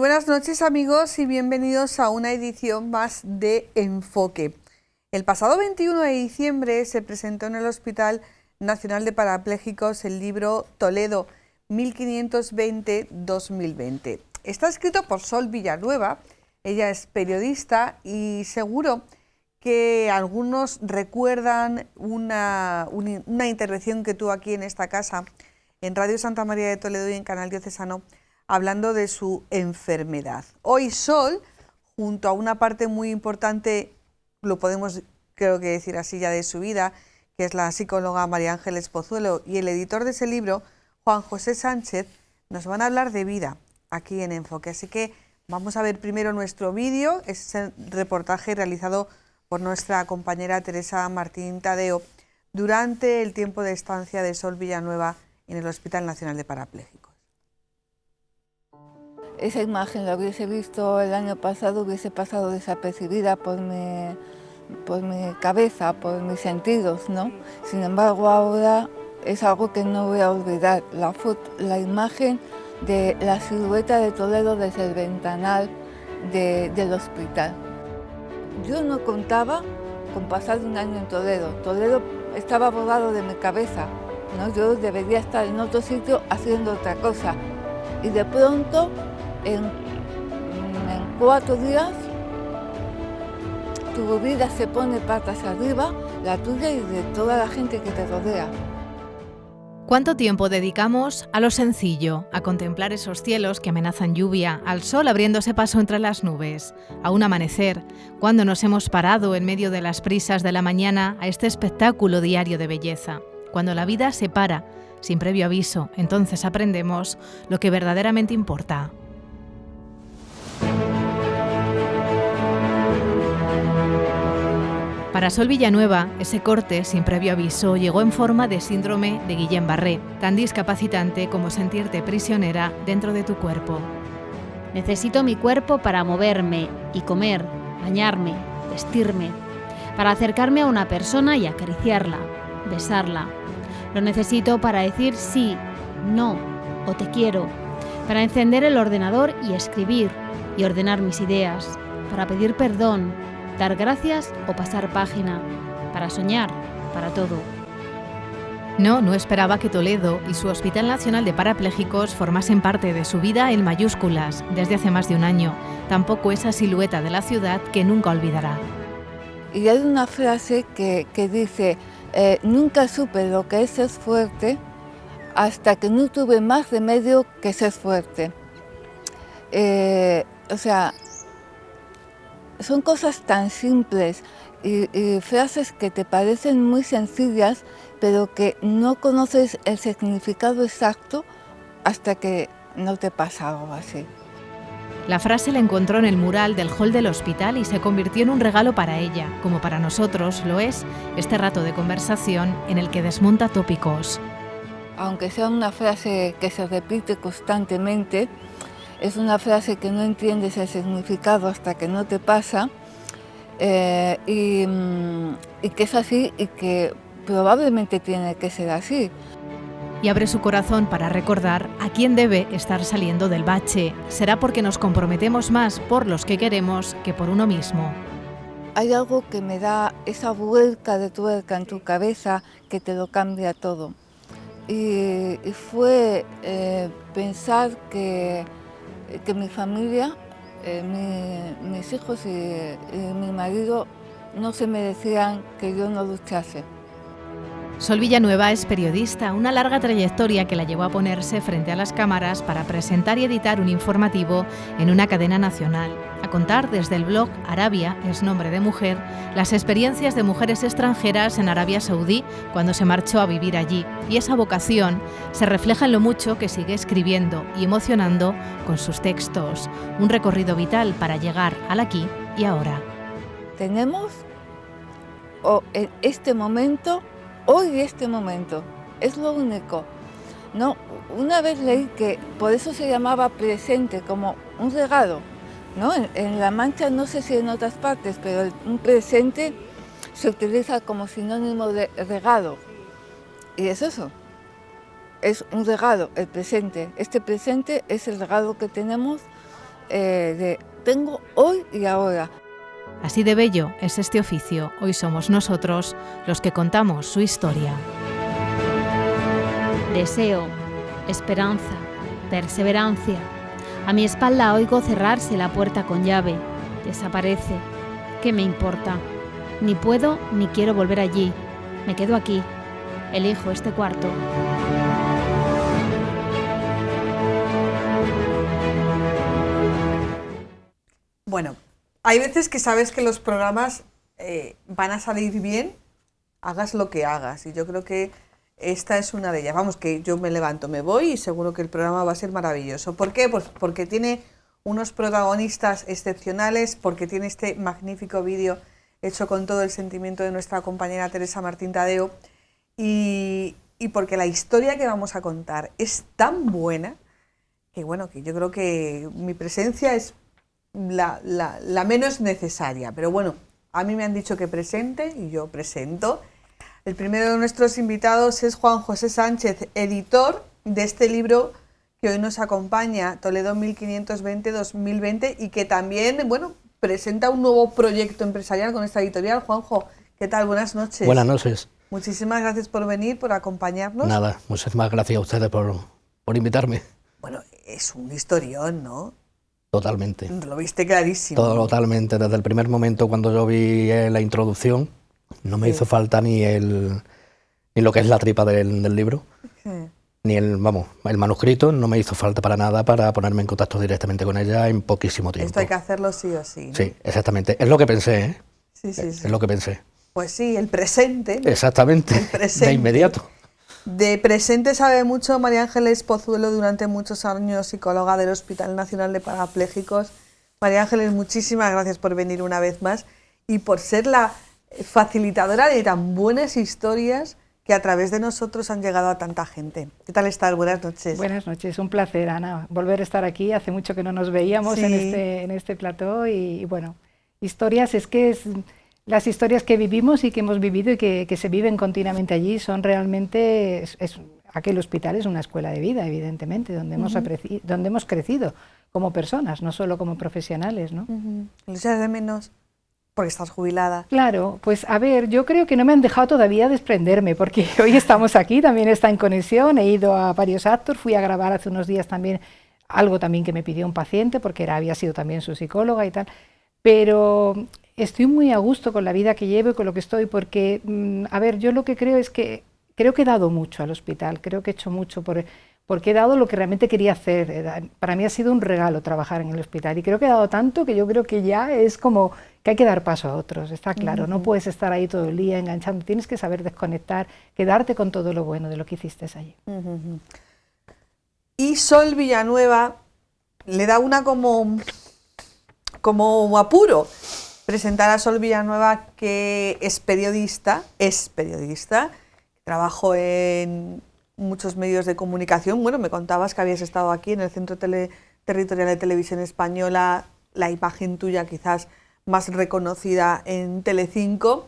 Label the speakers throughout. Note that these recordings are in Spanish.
Speaker 1: buenas noches amigos y bienvenidos a una edición más de Enfoque. El pasado 21 de diciembre se presentó en el Hospital Nacional de Parapléjicos el libro Toledo 1520-2020. Está escrito por Sol Villanueva, ella es periodista y seguro que algunos recuerdan una intervención que tuvo aquí en esta casa, en Radio Santa María de Toledo y en Canal Diocesano, hablando de su enfermedad. Hoy Sol, junto a una parte muy importante, lo podemos creo que decir así ya de su vida, que es la psicóloga María Ángeles Pozuelo, y el editor de ese libro, Juan José Sánchez, nos van a hablar de vida aquí en Enfoque. Así que vamos a ver primero nuestro vídeo, es el reportaje realizado por nuestra compañera Teresa Martín Tadeo durante el tiempo de estancia de Sol Villanueva en el Hospital Nacional de Parapléjicos.
Speaker 2: Esa imagen la hubiese visto el año pasado, hubiese pasado desapercibida por mi cabeza, por mis sentidos, ¿no? Sin embargo, ahora es algo que no voy a olvidar, la imagen de la silueta de Toledo desde el ventanal del hospital. Yo no contaba con pasar un año en Toledo. Toledo estaba borrado de mi cabeza, ¿no? Yo debería estar en otro sitio haciendo otra cosa. Y de pronto, en 4 días, tu vida se pone patas arriba, la tuya y de toda la gente que te rodea.
Speaker 3: ¿Cuánto tiempo dedicamos a lo sencillo, a contemplar esos cielos que amenazan lluvia, al sol abriéndose paso entre las nubes, a un amanecer, cuando nos hemos parado en medio de las prisas de la mañana a este espectáculo diario de belleza? Cuando la vida se para, sin previo aviso, entonces aprendemos lo que verdaderamente importa. Para Sol Villanueva, ese corte, sin previo aviso, llegó en forma de síndrome de Guillain-Barré, tan discapacitante como sentirte prisionera dentro de tu cuerpo.
Speaker 4: Necesito mi cuerpo para moverme y comer, bañarme, vestirme, para acercarme a una persona y acariciarla, besarla. Lo necesito para decir sí, no o te quiero, para encender el ordenador y escribir y ordenar mis ideas, para pedir perdón, dar gracias o pasar página, para soñar, para todo.
Speaker 3: No esperaba que Toledo y su Hospital Nacional de Parapléjicos formasen parte de su vida en mayúsculas desde hace más de un año, tampoco esa silueta de la ciudad que nunca olvidará.
Speaker 2: Y hay una frase que dice, nunca supe lo que es ser fuerte hasta que no tuve más remedio que ser fuerte. Son cosas tan simples y frases que te parecen muy sencillas, pero que no conoces el significado exacto hasta que no te pasa algo así.
Speaker 3: La frase la encontró en el mural del hall del hospital y se convirtió en un regalo para ella, como para nosotros lo es este rato de conversación en el que desmonta tópicos.
Speaker 2: Aunque sea una frase que se repite constantemente, es una frase que no entiendes el significado hasta que no te pasa y que es así y que probablemente tiene que ser así.
Speaker 3: Y abre su corazón para recordar a quién debe estar saliendo del bache. Será porque nos comprometemos más por los que queremos que por uno mismo.
Speaker 2: Hay algo que me da esa vuelta de tuerca en tu cabeza que te lo cambia todo. Y fue pensar que mi familia, mis hijos y mi marido no se merecían que yo no luchase.
Speaker 3: Sol Villanueva es periodista, una larga trayectoria que la llevó a ponerse frente a las cámaras para presentar y editar un informativo en una cadena nacional, a contar desde el blog Arabia es nombre de mujer, las experiencias de mujeres extranjeras en Arabia Saudí cuando se marchó a vivir allí, y esa vocación se refleja en lo mucho que sigue escribiendo y emocionando con sus textos, un recorrido vital para llegar al aquí y ahora.
Speaker 2: Tenemos en este momento, hoy este momento, es lo único. No, una vez leí que por eso se llamaba presente, como un regalo, ¿no? En La Mancha, no sé si en otras partes, pero un presente se utiliza como sinónimo de regalo. Y es eso, es un regalo, el presente. Este presente es el regalo que tenemos de tengo hoy y ahora.
Speaker 3: Así de bello es este oficio. Hoy somos nosotros los que contamos su historia.
Speaker 4: Deseo, esperanza, perseverancia. A mi espalda oigo cerrarse la puerta con llave. Desaparece. ¿Qué me importa? Ni puedo ni quiero volver allí. Me quedo aquí. Elijo este cuarto.
Speaker 1: Bueno, hay veces que sabes que los programas van a salir bien, hagas lo que hagas. Y yo creo que esta es una de ellas. Vamos, que yo me levanto, me voy y seguro que el programa va a ser maravilloso. ¿Por qué? Pues porque tiene unos protagonistas excepcionales, porque tiene este magnífico vídeo hecho con todo el sentimiento de nuestra compañera Teresa Martín Tadeo y porque la historia que vamos a contar es tan buena que, bueno, que yo creo que mi presencia es la menos necesaria. Pero bueno, a mí me han dicho que presente y yo presento. El primero de nuestros invitados es Juan José Sánchez, editor de este libro que hoy nos acompaña, Toledo 1520-2020, y que también, bueno, presenta un nuevo proyecto empresarial con esta editorial. Juanjo, ¿qué tal? Buenas noches.
Speaker 5: Buenas noches.
Speaker 1: Muchísimas gracias por venir, por acompañarnos.
Speaker 5: Nada, muchísimas gracias a ustedes por invitarme.
Speaker 1: Bueno, es un historión, ¿no?
Speaker 5: Totalmente.
Speaker 1: Lo viste clarísimo.
Speaker 5: Totalmente. Desde el primer momento cuando yo vi la introducción, no me hizo falta ni lo que es la tripa del libro, ni el manuscrito, no me hizo falta para nada para ponerme en contacto directamente con ella en poquísimo tiempo.
Speaker 1: Esto hay que hacerlo sí o sí, ¿no?
Speaker 5: Sí, exactamente. Es lo que pensé, ¿eh?
Speaker 1: Sí.
Speaker 5: Es lo que pensé.
Speaker 1: Pues sí, el presente.
Speaker 5: Exactamente,
Speaker 1: El presente.
Speaker 5: de inmediato.
Speaker 1: De presente sabe mucho María Ángeles Pozuelo, durante muchos años psicóloga del Hospital Nacional de Parapléjicos. María Ángeles, muchísimas gracias por venir una vez más y por ser la facilitadora de tan buenas historias que a través de nosotros han llegado a tanta gente. ¿Qué tal estás? Buenas noches.
Speaker 6: Buenas noches, un placer, Ana, volver a estar aquí. Hace mucho que no nos veíamos
Speaker 1: Sí.
Speaker 6: en este plató y bueno, historias, las historias que vivimos y que hemos vivido y que se viven continuamente allí son realmente, aquel hospital es una escuela de vida, evidentemente, donde hemos crecido como personas, no solo como profesionales, ¿no?
Speaker 1: ¿Lo echas de menos? Porque estás jubilada.
Speaker 6: Claro, pues a ver, yo creo que no me han dejado todavía desprenderme, porque hoy estamos aquí, también está en conexión, he ido a varios actos, fui a grabar hace unos días también algo también que me pidió un paciente, porque había sido también su psicóloga y tal, pero estoy muy a gusto con la vida que llevo y con lo que estoy, porque, a ver, yo lo que creo es que creo que he dado mucho al hospital, creo que he hecho mucho porque he dado lo que realmente quería hacer. Para mí ha sido un regalo trabajar en el hospital y creo que he dado tanto que yo creo que ya es como que hay que dar paso a otros, está claro, no puedes estar ahí todo el día enganchando, tienes que saber desconectar, quedarte con todo lo bueno de lo que hiciste allí.
Speaker 1: Y Sol Villanueva le da una como apuro presentar a Sol Villanueva, que es periodista, trabajó en muchos medios de comunicación. Bueno, me contabas que habías estado aquí en el Centro Territorial de Televisión Española, la imagen tuya quizás más reconocida en Telecinco,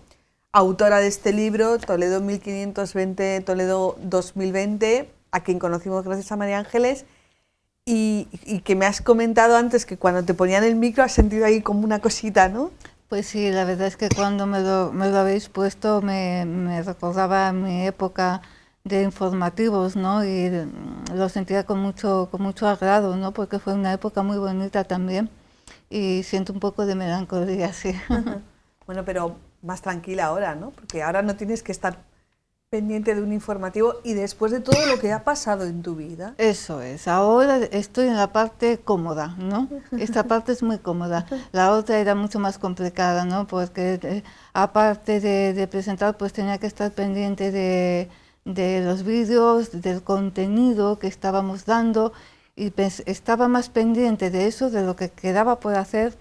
Speaker 1: autora de este libro, Toledo 1520, Toledo 2020, a quien conocimos gracias a María Ángeles, y que me has comentado antes que cuando te ponían el micro has sentido ahí como una cosita, ¿no?
Speaker 2: Pues sí, la verdad es que cuando me lo habéis puesto me recordaba mi época de informativos, ¿no? Y lo sentía con mucho agrado, ¿no? Porque fue una época muy bonita también y siento un poco de melancolía, sí.
Speaker 1: Bueno, pero más tranquila ahora, ¿no? Porque ahora no tienes que estar pendiente de un informativo y después de todo lo que ha pasado en tu vida.
Speaker 2: Eso es, ahora estoy en la parte cómoda, ¿no? Esta parte es muy cómoda, la otra era mucho más complicada, ¿no? Porque aparte de presentar, pues tenía que estar pendiente de los vídeos, del contenido que estábamos dando y estaba más pendiente de eso, de lo que quedaba por hacer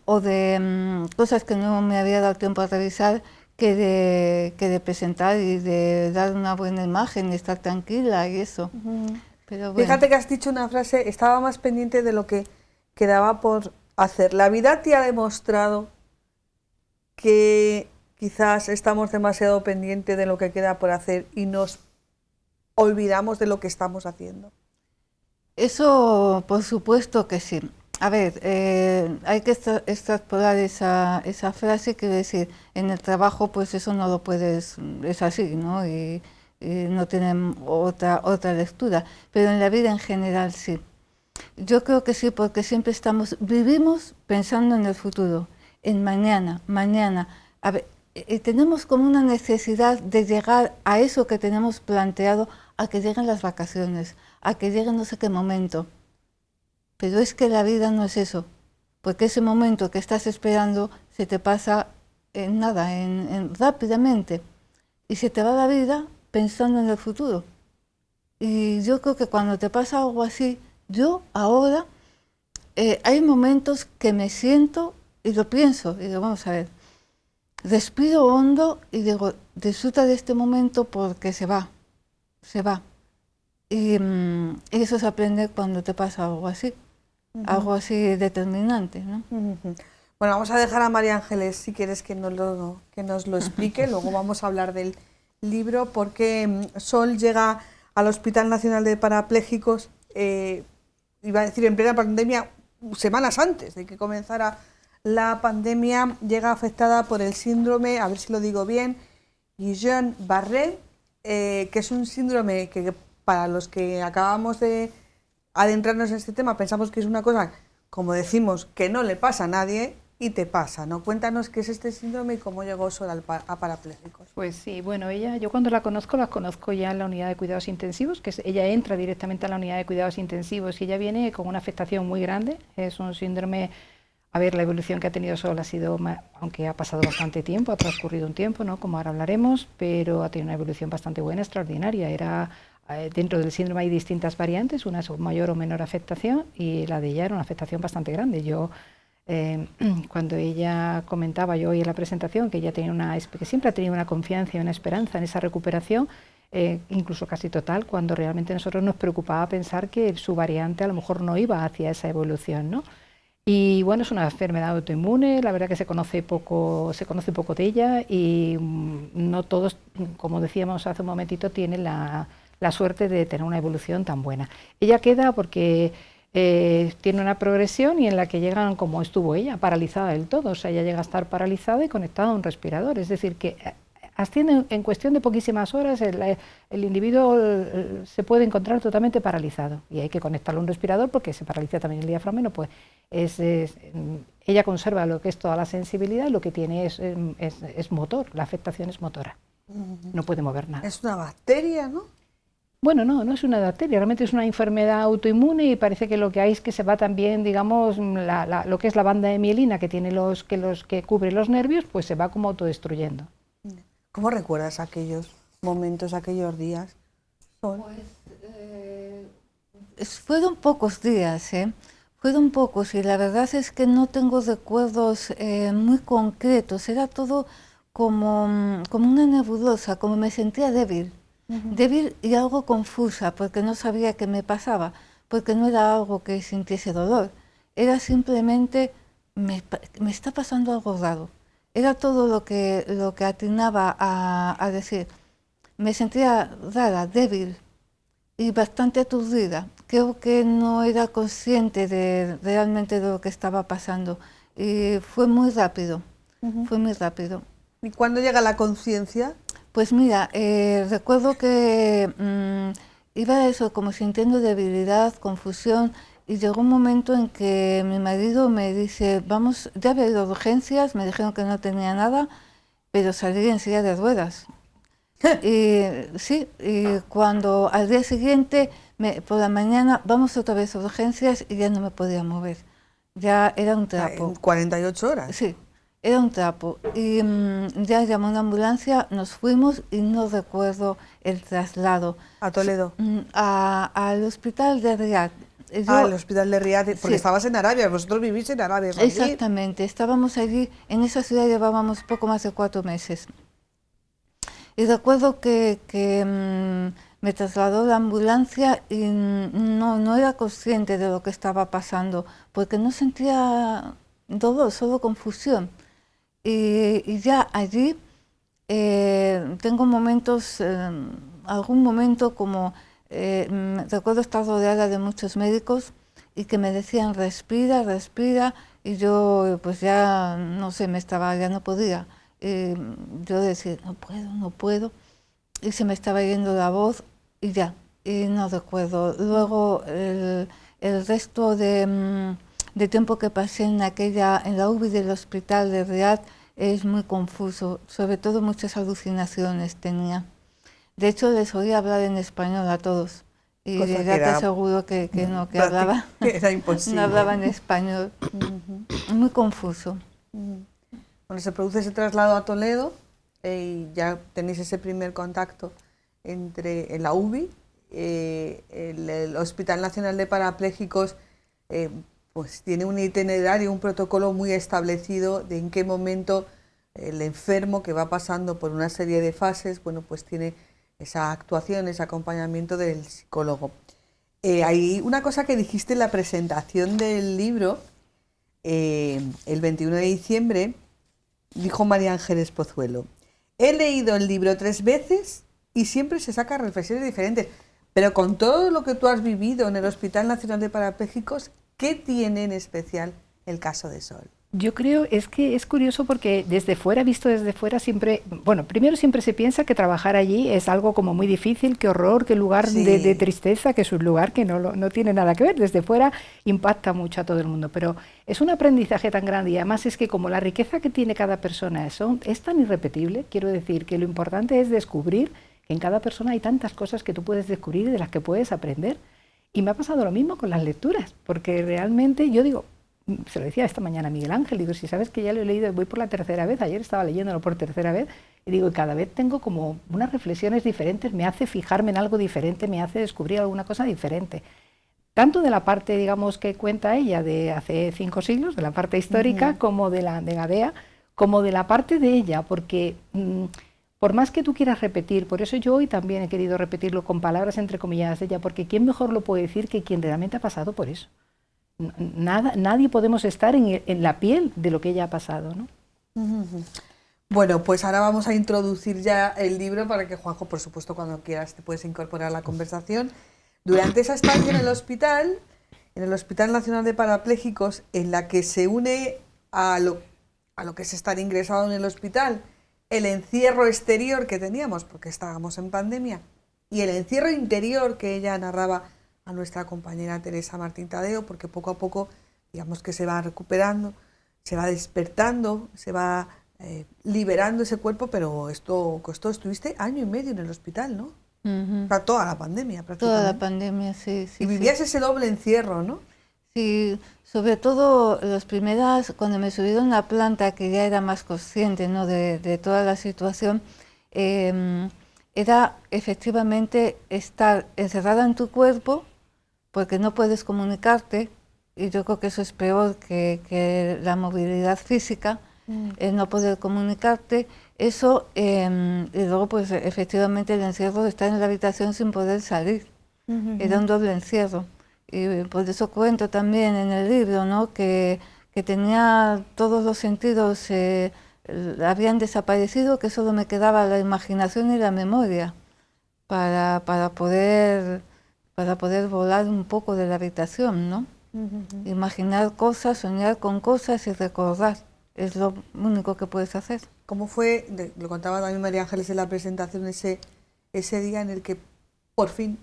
Speaker 2: o de cosas que no me había dado tiempo a revisar, que de presentar y de dar una buena imagen y estar tranquila y eso. Pero bueno.
Speaker 1: Fíjate que has dicho una frase, estaba más pendiente de lo que quedaba por hacer. La vida te ha demostrado que quizás estamos demasiado pendientes de lo que queda por hacer y nos olvidamos de lo que estamos haciendo.
Speaker 2: Eso, por supuesto que sí. A ver, hay que extrapolar esa frase, quiero decir, en el trabajo pues eso no lo puedes, es así, ¿no? Y no tienen otra lectura, pero en la vida en general sí. Yo creo que sí, porque siempre vivimos pensando en el futuro, en mañana. A ver, tenemos como una necesidad de llegar a eso que tenemos planteado, a que lleguen las vacaciones, a que llegue no sé qué momento. Pero es que la vida no es eso, porque ese momento que estás esperando se te pasa en nada, rápidamente, y se te va la vida pensando en el futuro. Y yo creo que cuando te pasa algo así, yo ahora hay momentos que me siento y lo pienso, y digo, vamos a ver, respiro hondo y digo, disfruta de este momento porque se va. Y eso se aprende cuando te pasa algo así, algo así determinante, ¿no?
Speaker 1: Bueno, vamos a dejar a María Ángeles, si quieres, que nos lo explique. Luego vamos a hablar del libro, porque Sol llega al Hospital Nacional de Parapléjicos, iba a decir en plena pandemia, semanas antes de que comenzara la pandemia. Llega afectada por el síndrome, a ver si lo digo bien, Guillain-Barré, que es un síndrome que para los que acabamos de adentrarnos en este tema pensamos que es una cosa, como decimos, que no le pasa a nadie, y te pasa, ¿no? Cuéntanos qué es este síndrome y cómo llegó Sol a parapléjicos.
Speaker 6: Pues sí, bueno, yo cuando la conozco ya en la unidad de cuidados intensivos, ella entra directamente a la unidad de cuidados intensivos y ella viene con una afectación muy grande. Es un síndrome, a ver, la evolución que ha tenido Sol ha sido, aunque ha pasado bastante tiempo, ha transcurrido un tiempo, ¿no? Como ahora hablaremos, pero ha tenido una evolución bastante buena, extraordinaria. Dentro del síndrome hay distintas variantes, una es mayor o menor afectación, y la de ella era una afectación bastante grande. Cuando ella comentaba, yo hoy en la presentación, que ella que siempre ha tenido una confianza y una esperanza en esa recuperación, incluso casi total, cuando realmente a nosotros nos preocupaba pensar que su variante a lo mejor no iba hacia esa evolución, ¿no? Y bueno, es una enfermedad autoinmune, la verdad que se conoce poco de ella, y no todos, como decíamos hace un momentito, tienen la suerte de tener una evolución tan buena. Ella queda porque tiene una progresión y en la que llegan, como estuvo ella, paralizada del todo, o sea, ella llega a estar paralizada y conectada a un respirador, es decir, que asciende en cuestión de poquísimas horas, el individuo se puede encontrar totalmente paralizado y hay que conectarlo a un respirador porque se paraliza también el diafragma, no puede. Ella conserva lo que es toda la sensibilidad, lo que tiene es motor, la afectación es motora, no puede mover nada.
Speaker 1: Es una bacteria, ¿no?
Speaker 6: Bueno, no es una bacteria, realmente es una enfermedad autoinmune y parece que lo que hay es que se va también, digamos, lo que es la banda de mielina que tiene que cubre los nervios, pues se va como autodestruyendo.
Speaker 1: ¿Cómo recuerdas aquellos momentos, aquellos días, Sol?
Speaker 2: Pues fueron pocos días, fueron pocos, y la verdad es que no tengo recuerdos muy concretos, era todo como una nebulosa, como me sentía débil. Débil y algo confusa, porque no sabía qué me pasaba, porque no era algo que sintiese dolor, era simplemente, me está pasando algo raro. Era todo lo que atinaba a decir. Me sentía rara, débil y bastante aturdida. Creo que no era consciente realmente de lo que estaba pasando, y fue muy rápido, fue muy rápido.
Speaker 1: ¿Y cuándo llega la conciencia?
Speaker 2: Pues mira, recuerdo que iba eso, como sintiendo debilidad, confusión, y llegó un momento en que mi marido me dice, vamos, ya había ido a urgencias, me dijeron que no tenía nada, pero salí en silla de ruedas. Y sí, y cuando al día siguiente, por la mañana, vamos otra vez a urgencias y ya no me podía mover, ya era un trapo.
Speaker 1: ¿En 48 horas?
Speaker 2: Sí. Era un trapo, y ya llamó una ambulancia, nos fuimos y no recuerdo el traslado.
Speaker 1: ¿A Toledo?
Speaker 2: Al hospital de Riad.
Speaker 1: Al hospital de Riad, porque sí. Estabas en Arabia, vosotros vivís en Arabia. ¿No?
Speaker 2: Exactamente, estábamos allí, en esa ciudad llevábamos poco más de 4 meses. Y recuerdo que me trasladó la ambulancia y no era consciente de lo que estaba pasando, porque no sentía dolor, solo confusión. Y ya allí tengo momentos, algún momento como, recuerdo estar rodeada de muchos médicos y que me decían respira, respira, y yo pues ya no sé, ya no podía. Yo decía, no puedo, y se me estaba yendo la voz y ya, y no recuerdo. Luego el resto de tiempo que pasé en la UBI del hospital de Riad es muy confuso, sobre todo muchas alucinaciones tenía. De hecho, les oía hablar en español a todos. Y ya te aseguro que no, que hablaba,
Speaker 1: era imposible.
Speaker 2: No hablaba en español. Muy confuso.
Speaker 1: Bueno, se produce ese traslado a Toledo y ya tenéis ese primer contacto en la UBI, el Hospital Nacional de Parapléjicos pues tiene un itinerario, un protocolo muy establecido de en qué momento el enfermo que va pasando por una serie de fases, bueno, pues tiene esa actuación, ese acompañamiento del psicólogo. Hay una cosa que dijiste en la presentación del libro, el 21 de diciembre, dijo María Ángeles Pozuelo: he leído el libro 3 veces y siempre se sacan reflexiones diferentes, pero con todo lo que tú has vivido en el Hospital Nacional de Parapléjicos, ¿qué tiene en especial el caso de Sol?
Speaker 6: Yo creo que es curioso porque visto desde fuera, siempre, bueno, primero siempre se piensa que trabajar allí es algo como muy difícil, qué horror, qué lugar
Speaker 1: sí.
Speaker 6: de tristeza, que es un lugar que no tiene nada que ver. Desde fuera impacta mucho a todo el mundo, pero es un aprendizaje tan grande y además es que como la riqueza que tiene cada persona es tan irrepetible, quiero decir que lo importante es descubrir que en cada persona hay tantas cosas que tú puedes descubrir y de las que puedes aprender. Y me ha pasado lo mismo con las lecturas, porque realmente yo digo, se lo decía esta mañana a Miguel Ángel, digo, si sabes que ya lo he leído, voy por la 3.ª vez, ayer estaba leyéndolo por 3.ª vez, y digo, cada vez tengo como unas reflexiones diferentes, me hace fijarme en algo diferente, me hace descubrir alguna cosa diferente. Tanto de la parte, digamos, que cuenta ella de hace 5 siglos, de la parte histórica, como de Gadea, como de la parte de ella, porque por más que tú quieras repetir, por eso yo hoy también he querido repetirlo con palabras entrecomilladas de ella, porque ¿quién mejor lo puede decir que quien realmente ha pasado por eso? Nadie podemos estar en la piel de lo que ella ha pasado, ¿no?
Speaker 1: Bueno, pues ahora vamos a introducir ya el libro para que, Juanjo, por supuesto, cuando quieras te puedes incorporar a la conversación. Durante esa estancia en el Hospital Nacional de Parapléjicos, en la que se une a lo que es estar ingresado en el hospital, el encierro exterior que teníamos, porque estábamos en pandemia, y el encierro interior que ella narraba a nuestra compañera Teresa Martín Tadeo, porque poco a poco, digamos que se va recuperando, se va despertando, se va liberando ese cuerpo, pero esto costó, estuviste 1 año y medio en el hospital, ¿no? Para toda la pandemia, prácticamente.
Speaker 2: Toda la pandemia, sí.
Speaker 1: Y vivías ese doble encierro, ¿no?
Speaker 2: Sí, sobre todo cuando me subieron a la planta, que ya era más consciente, ¿no?, de toda la situación, era efectivamente estar encerrada en tu cuerpo, porque no puedes comunicarte, y yo creo que eso es peor que la movilidad física, el no poder comunicarte, eso, y luego pues efectivamente el encierro de estar en la habitación sin poder salir, era un doble encierro, y por eso cuento también en el libro, ¿no?, que tenía todos los sentidos, habían desaparecido, que solo me quedaba la imaginación y la memoria para poder volar un poco de la habitación, ¿no? Imaginar cosas, soñar con cosas y recordar, es lo único que puedes hacer.
Speaker 1: ¿Cómo fue, lo contaba también María Ángeles en la presentación, ese día en el que por fin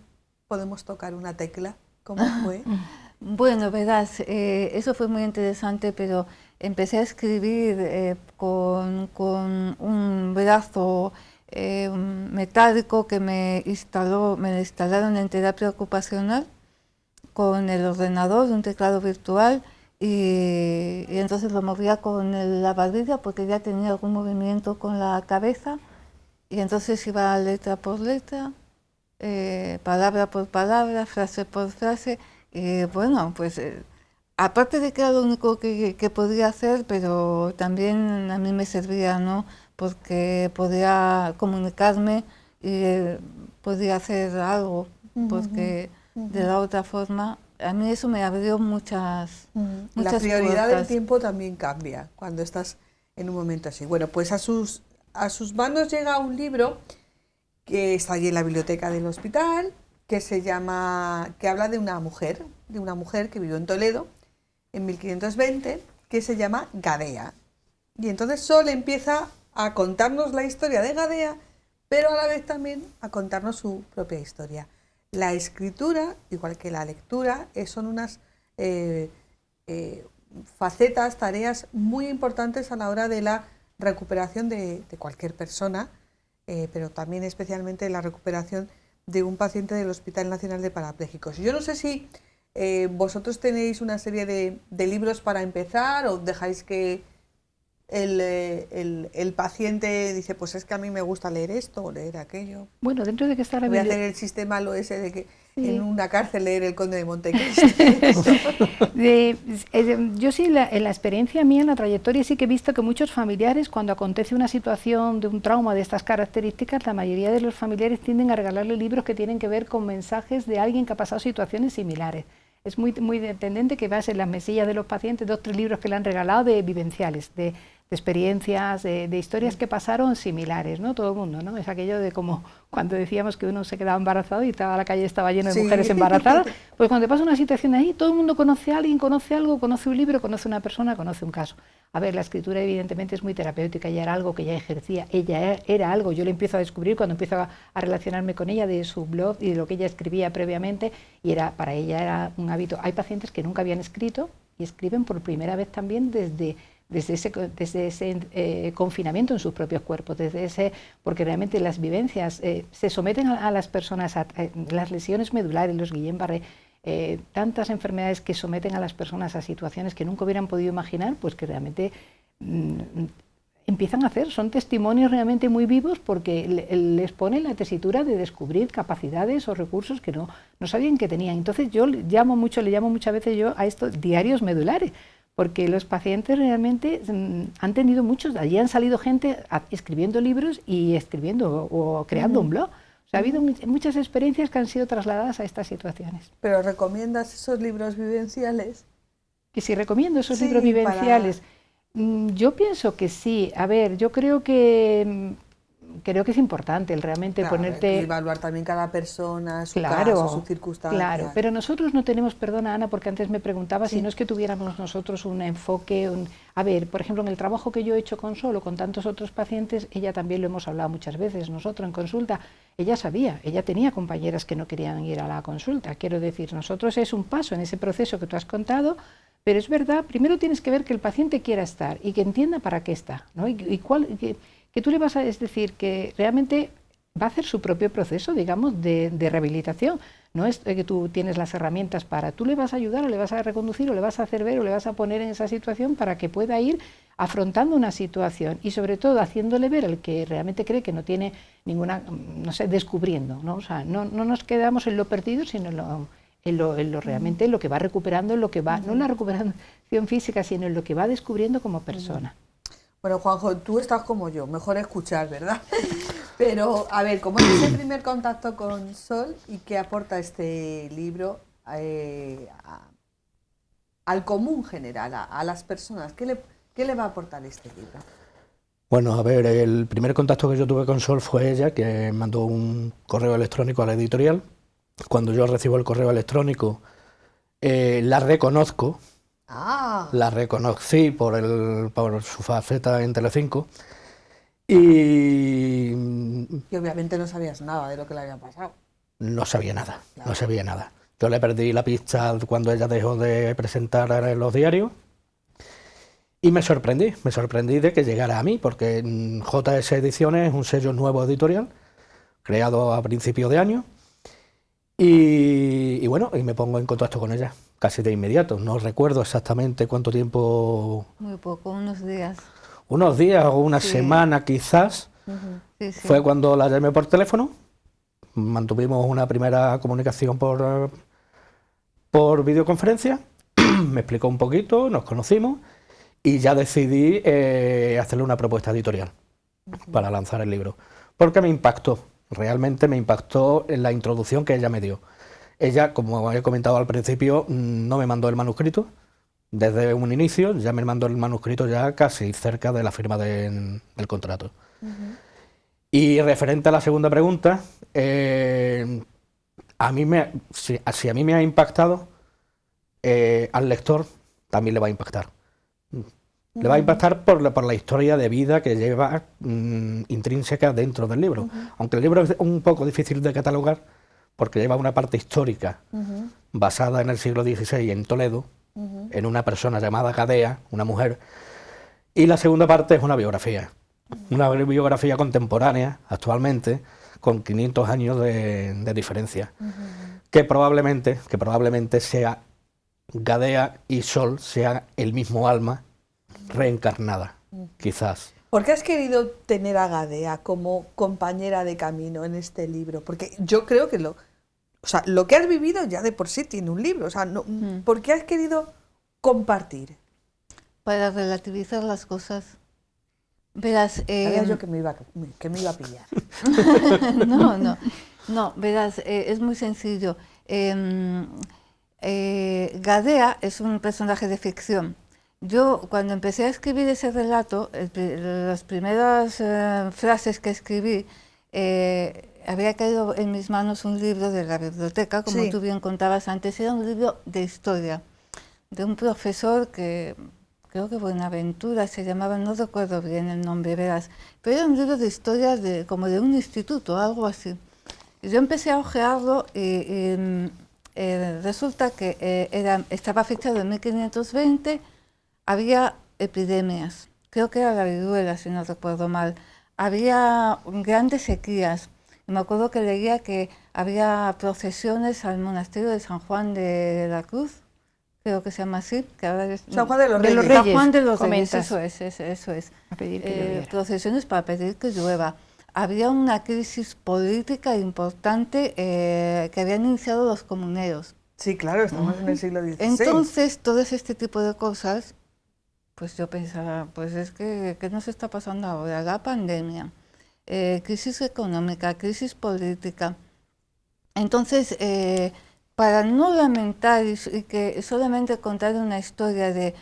Speaker 1: podemos tocar una tecla? ¿Cómo fue?
Speaker 2: Bueno, verás, eso fue muy interesante, pero empecé a escribir con un brazo metálico que me instalaron en terapia ocupacional, con el ordenador, un teclado virtual, y entonces lo movía con la barbilla porque ya tenía algún movimiento con la cabeza, y entonces iba letra por letra, palabra por palabra, frase por frase, y bueno, pues aparte de que era lo único que podía hacer, pero también a mí me servía, ¿no?, porque podía comunicarme y podía hacer algo, porque de la otra forma, a mí eso me abrió muchas
Speaker 1: La prioridad
Speaker 2: puertas.
Speaker 1: del tiempo también cambia cuando estás en un momento así. Bueno, pues a sus manos llega un libro que está allí en la biblioteca del hospital, que habla de una mujer que vivió en Toledo en 1520, que se llama Gadea. Y entonces Sol empieza a contarnos la historia de Gadea, pero a la vez también a contarnos su propia historia. La escritura, igual que la lectura, son unas facetas, tareas muy importantes a la hora de la recuperación de cualquier persona, pero también especialmente la recuperación de un paciente del Hospital Nacional de Parapléjicos. Yo no sé si vosotros tenéis una serie de libros para empezar o dejáis que el paciente dice, pues es que a mí me gusta leer esto o leer aquello.
Speaker 6: Bueno, dentro de que está la
Speaker 1: Voy a hacer el sistema lo ese de que en una cárcel leer El Conde de Montecristo.
Speaker 6: Yo sí, en la experiencia mía, en la trayectoria, sí que he visto que muchos familiares, cuando acontece una situación de un trauma de estas características, la mayoría de los familiares tienden a regalarle libros que tienen que ver con mensajes de alguien que ha pasado situaciones similares. Es muy tendente que veas en las mesillas de los pacientes 2 o 3 libros que le han regalado de vivenciales, de experiencias, de historias que pasaron similares, ¿no? Todo el mundo, ¿no? Es aquello de como cuando decíamos que uno se quedaba embarazado y toda la calle estaba llena de mujeres embarazadas, pues cuando te pasa una situación ahí, todo el mundo conoce a alguien, conoce algo, conoce un libro, conoce una persona, conoce un caso. A ver, la escritura evidentemente es muy terapéutica, ella era algo que ella ejercía, ella era algo, yo lo empiezo a descubrir cuando empiezo a relacionarme con ella de su blog y de lo que ella escribía previamente, y para ella era un hábito. Hay pacientes que nunca habían escrito y escriben por primera vez también desde ese confinamiento en sus propios cuerpos, porque realmente las vivencias se someten a las personas, las lesiones medulares, los Guillain-Barré, tantas enfermedades que someten a las personas a situaciones que nunca hubieran podido imaginar, pues que realmente empiezan a hacer, son testimonios realmente muy vivos porque les pone la tesitura de descubrir capacidades o recursos que no sabían que tenían. Entonces yo le llamo muchas veces yo a estos diarios medulares, porque los pacientes realmente han tenido muchos, allí han salido gente escribiendo libros y escribiendo o creando un blog. O sea, ha habido muchas experiencias que han sido trasladadas a estas situaciones.
Speaker 1: ¿Pero recomiendas esos libros vivenciales?
Speaker 6: Que si recomiendo esos libros vivenciales, yo pienso que sí. A ver, yo creo que es importante el realmente ponerte...
Speaker 1: evaluar también cada persona, su caso, sus circunstancias.
Speaker 6: Claro, pero nosotros no tenemos, perdona Ana, porque antes me preguntaba si no es que tuviéramos nosotros un enfoque... A ver, por ejemplo, en el trabajo que yo he hecho con Sol o con tantos otros pacientes, ella también lo hemos hablado muchas veces, nosotros en consulta, ella sabía, ella tenía compañeras que no querían ir a la consulta. Quiero decir, nosotros es un paso en ese proceso que tú has contado, pero es verdad, primero tienes que ver que el paciente quiera estar y que entienda para qué está, ¿no? Que tú le vas a, es decir, que realmente va a hacer su propio proceso, digamos, de rehabilitación. No es que tú tienes las herramientas tú le vas a ayudar o le vas a reconducir o le vas a hacer ver o le vas a poner en esa situación para que pueda ir afrontando una situación y sobre todo haciéndole ver al que realmente cree que no tiene ninguna, no sé, descubriendo, ¿no? O sea, no nos quedamos en lo perdido, sino en lo realmente en lo que va recuperando, en lo que va, no en la recuperación física, sino en lo que va descubriendo como persona.
Speaker 1: Bueno, Juanjo, tú estás como yo, mejor escuchar, ¿verdad? Pero, a ver, ¿cómo es ese primer contacto con Sol y qué aporta este libro al común general, a las personas? ¿Qué le va a aportar este libro?
Speaker 5: Bueno, a ver, el primer contacto que yo tuve con Sol fue ella, que mandó un correo electrónico a la editorial. Cuando yo recibo el correo electrónico, la reconozco. La reconocí por su faceta en Telecinco y
Speaker 1: obviamente no sabías nada de lo que le había pasado.
Speaker 5: No sabía nada, claro. No sabía nada. Yo le perdí la pista cuando ella dejó de presentar en los diarios y me sorprendí de que llegara a mí, porque JS Ediciones es un sello nuevo editorial, creado a principios de año, y bueno, y me pongo en contacto con ella. Casi de inmediato, no recuerdo exactamente cuánto tiempo...
Speaker 2: Muy poco, unos días.
Speaker 5: Unos días o una semana quizás, fue cuando la llamé por teléfono, mantuvimos una primera comunicación por videoconferencia, me explicó un poquito, nos conocimos y ya decidí hacerle una propuesta editorial para lanzar el libro, porque me impactó, realmente me impactó en la introducción que ella me dio. Ella, como he comentado al principio, no me mandó el manuscrito desde un inicio, ya me mandó el manuscrito ya casi cerca de la firma del contrato. Y referente a la segunda pregunta, si a mí me ha impactado, al lector también le va a impactar. Le va a impactar por la historia de vida que lleva intrínseca dentro del libro. Aunque el libro es un poco difícil de catalogar, porque lleva una parte histórica basada en el siglo XVI en Toledo, en una persona llamada Gadea, una mujer, y la segunda parte es una biografía contemporánea, actualmente, con 500 años de diferencia, que probablemente sea Gadea y Sol sean el mismo alma reencarnada, quizás.
Speaker 1: ¿Por qué has querido tener a Gadea como compañera de camino en este libro? Porque yo creo que lo que has vivido ya de por sí tiene un libro. O sea, ¿por qué has querido compartir?
Speaker 2: Para relativizar las cosas. Verás,
Speaker 1: Sabía yo que me iba a pillar.
Speaker 2: No, verás, es muy sencillo. Gadea es un personaje de ficción. Yo, cuando empecé a escribir ese relato, las primeras frases que escribí, había caído en mis manos un libro de la biblioteca, como
Speaker 1: Sí.
Speaker 2: tú bien contabas antes, era un libro de historia, de un profesor que, creo que Buenaventura se llamaba, no recuerdo bien el nombre, verás, pero era un libro de historia como de un instituto, algo así. Y yo empecé a hojearlo y resulta que estaba fechado en 1520, había epidemias, creo que era la viruela, si no recuerdo mal, había grandes sequías. Me acuerdo que leía que había procesiones al monasterio de San Juan de la Cruz, creo que se llama así, que ahora es
Speaker 1: San Juan de los
Speaker 6: De los
Speaker 1: Reyes.
Speaker 2: San Juan de los Reyes,
Speaker 6: comentas.
Speaker 2: eso es.
Speaker 6: A pedir que lloviera.
Speaker 2: Procesiones para pedir que llueva. Había una crisis política importante que habían iniciado los comuneros.
Speaker 1: Sí, claro, estamos en el siglo XVI.
Speaker 2: Entonces, todo este tipo de cosas, pues yo pensaba, pues es que, ¿qué nos está pasando ahora? La pandemia, crisis económica, crisis política. Entonces, para no lamentar y que solamente contar una historia de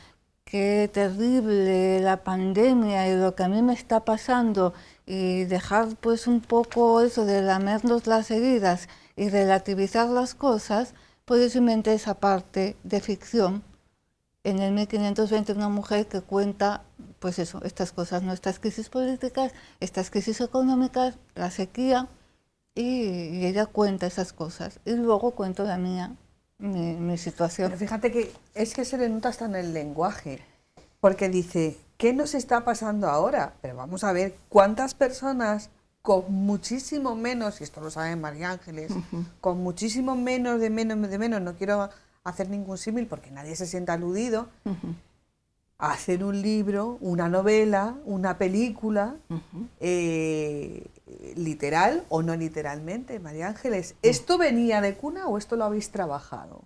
Speaker 2: qué terrible la pandemia y lo que a mí me está pasando y dejar pues un poco eso de lamernos las heridas y relativizar las cosas, pues yo inventé esa parte de ficción. En el 1520 una mujer que cuenta, pues eso, estas cosas, ¿no? Estas crisis políticas, estas crisis económicas, la sequía, y ella cuenta esas cosas. Y luego cuento la mía, mi situación.
Speaker 1: Pero fíjate que es que se le nota hasta en el lenguaje, porque dice, ¿qué nos está pasando ahora? Pero vamos a ver cuántas personas con muchísimo menos, y esto lo sabe María Ángeles, con muchísimo menos, no quiero hacer ningún símil porque nadie se sienta aludido, hacer un libro, una novela, una película, literal o no literalmente, María Ángeles. ¿Esto venía de cuna o esto lo habéis trabajado?